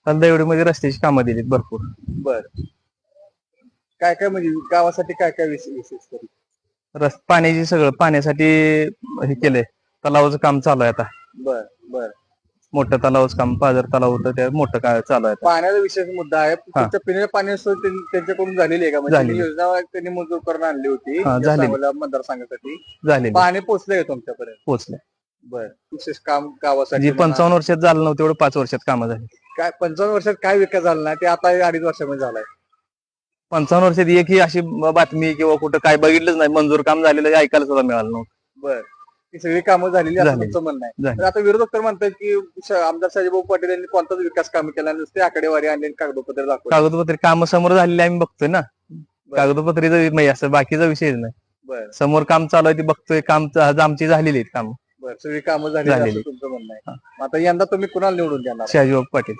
मध्ये रस्त्याची कामं दिलीत भरपूर. बर, काय काय म्हणजे गावासाठी काय काय विशेष करू? पाण्याची सगळं पाण्यासाठी हे केलंय. तलावाचं काम चालू आहे आता. बर बर, मोठं तलावाचं काम, पाझर तलाव होतं त्या मोठं काय चालू आहे आता. पाण्याचा विशेष मुद्दा आहे. तुमच्या पिण्याच्या पाण्याची सोय त्यांच्याकडून झालेली आहे का? म्हणजे झालेली. योजना त्यांनी मंजूर करून आणली होती झालेली. मतदारसंघासाठी झाले, पाणी पोहोचलंय का तुमच्यापर्यंत? पोहोचले. बर, विशेष काम गावासाठी जी 55 वर्षात झालं नव्हतं तेवढं 5 वर्षात कामं झाली. काय 55 वर्षात काय विकास झाला नाही ते आता 2.5 वर्षामध्ये झालाय. 55 वर्षात एकही अशी बातमी किंवा कुठं काय बघितलंच नाही, मंजूर काम झालेलं ऐकायला सुद्धा मिळालं नव्हतं. बर, ही सगळी कामं झालेली असं तुमचं म्हणणं आहे. तर आता विरोधक तर म्हणतात की आमदार शाजीभाऊ पाटील यांनी कोणताच विकास काम केला, नुसते आकडेवारी आणि कागदोपत्र दाखवले. कागदपत्री कामं समोर झालेली आम्ही बघतोय ना. कागदपत्रीचा नाही, असं बाकीचा विषय नाही. बर, समोर काम चालू आहे ते बघतोय. काम आमची झालेली आहेत काम. बर, सगळी कामं झालेली असं तुमचं म्हणणं आहे. आता यंदा तुम्ही कुणाला निवडून देणार? शाजीभाऊ पाटील.